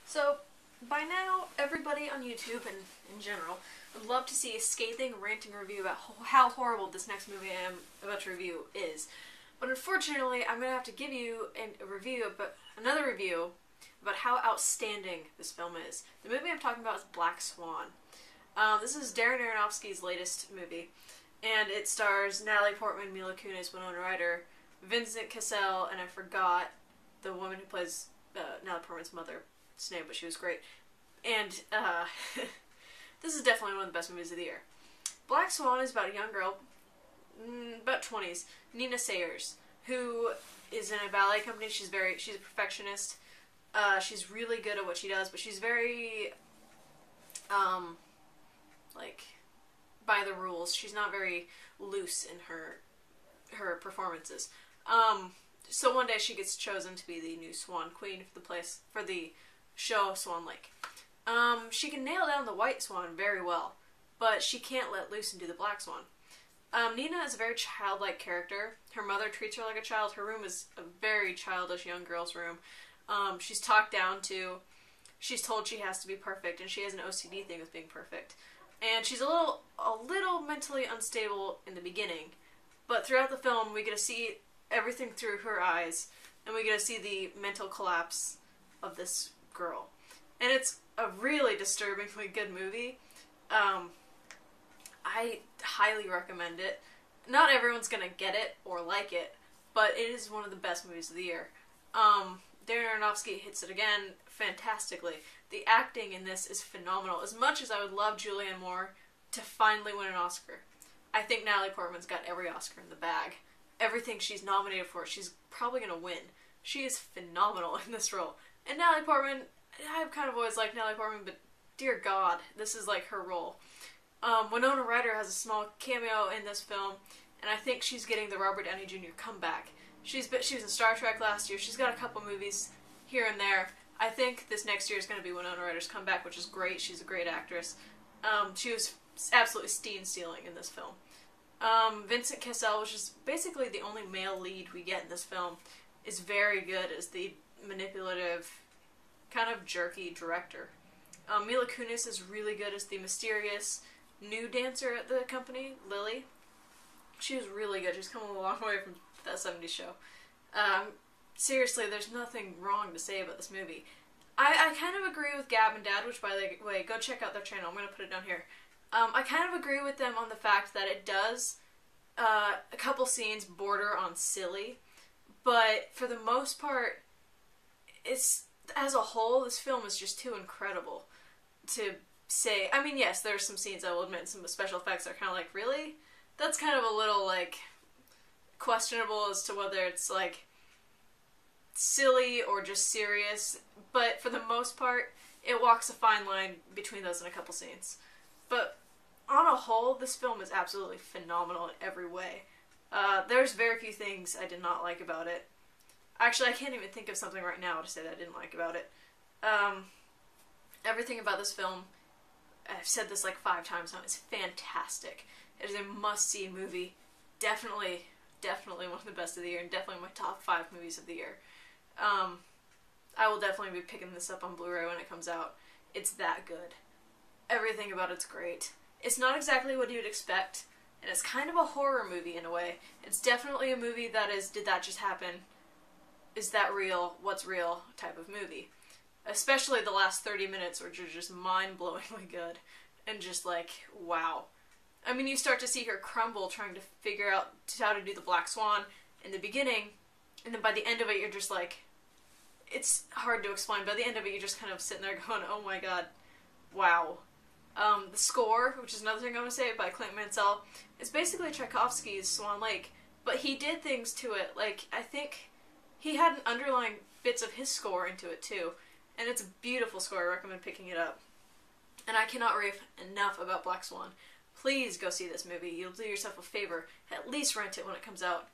So, by now, everybody on YouTube and in general would love to see a scathing, ranting review about how horrible this next movie I am about to review is. But unfortunately, I'm going to have to give you another review about how outstanding this film is. The movie I'm talking about is Black Swan. This is Darren Aronofsky's latest movie, and it stars Natalie Portman, Mila Kunis, Winona Ryder, Vincent Cassel, and I forgot the woman who plays Natalie Portman's mother's name, but she was great. And this is definitely one of the best movies of the year. Black Swan is about a young girl, about 20s, Nina Sayers, who is in a ballet company. She's a perfectionist. She's really good at what she does, but she's very, like, by the rules. She's not very loose in her performances. So one day she gets chosen to be the new Swan Queen for the show Swan Lake. She can nail down the white swan very well, but she can't let loose and do the black swan. Nina is a very childlike character. Her mother treats her like a child. Her room is a very childish young girl's room. She's talked down to. She's told she has to be perfect, and she has an OCD thing with being perfect. And she's a little mentally unstable in the beginning, but throughout the film we get to see everything through her eyes, and we get to see the mental collapse of this girl. And it's a really disturbingly good movie. I highly recommend it. Not everyone's gonna get it or like it, but it is one of the best movies of the year. Darren Aronofsky hits it again fantastically. The acting in this is phenomenal. As much as I would love Julianne Moore to finally win an Oscar, I think Natalie Portman's got every Oscar in the bag. Everything she's nominated for, she's probably gonna win. She is phenomenal in this role. And Natalie Portman, I've kind of always liked Natalie Portman, but dear God, this is like her role. Winona Ryder has a small cameo in this film, and I think she's getting the Robert Downey Jr. comeback. She was in Star Trek last year. She's got a couple movies here and there. I think this next year is going to be Winona Ryder's comeback, which is great. She's a great actress. She was absolutely stealing in this film. Vincent Cassel, which is basically the only male lead we get in this film, is very good as the manipulative, kind of jerky director. Mila Kunis is really good as the mysterious new dancer at the company, Lily. She was really good. She's come a long way from that 70s show. Seriously, there's nothing wrong to say about this movie. I kind of agree with Gab and Dad, which, by the way, go check out their channel. I'm going to put it down here. I kind of agree with them on the fact that it does, a couple scenes border on silly, but for the most part, as a whole, this film is just too incredible to say. I mean, yes, there's some scenes, I will admit, some special effects are kind of like, really? That's kind of a little, like, questionable as to whether it's, like, silly or just serious, but for the most part, it walks a fine line between those in a couple scenes. But on a whole, this film is absolutely phenomenal in every way. There's very few things I did not like about it. Actually, I can't even think of something right now to say that I didn't like about it. Everything about this film, I've said this like 5 times now, is fantastic. It is a must-see movie. Definitely one of the best of the year, and definitely my top 5 movies of the year. I will definitely be picking this up on Blu-ray when it comes out. It's that good. Everything about it's great. It's not exactly what you'd expect, and it's kind of a horror movie in a way. It's definitely a movie that is, did that just happen? Is that real? What's real? Type of movie. Especially the last 30 minutes, which are just mind-blowingly good. And just like, wow. I mean, you start to see her crumble trying to figure out how to do the Black Swan in the beginning, and then by the end of it, you're just like, it's hard to explain. By the end of it, you're just kind of sitting there going, oh my god, wow. The score, which is another thing I want to say, by Clint Mansell, is basically Tchaikovsky's Swan Lake, but he did things to it. Like, I think he had an underlying bits of his score into it too, and it's a beautiful score. I recommend picking it up. And I cannot rave enough about Black Swan. Please go see this movie. You'll do yourself a favor. At least rent it when it comes out.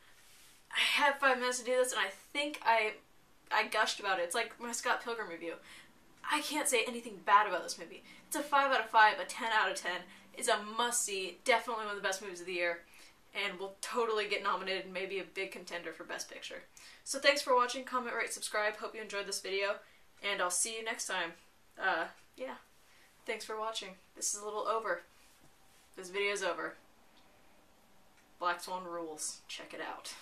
I had 5 minutes to do this, and I think I gushed about it. It's like my Scott Pilgrim review. I can't say anything bad about this movie. It's a 5 out of 5, a 10 out of 10. It's a must-see, definitely one of the best movies of the year, and will totally get nominated and maybe a big contender for Best Picture. So thanks for watching, comment, rate, subscribe. Hope you enjoyed this video, And I'll see you next time. Yeah. Thanks for watching. This is a little over. This video's over. Black Swan rules. Check it out.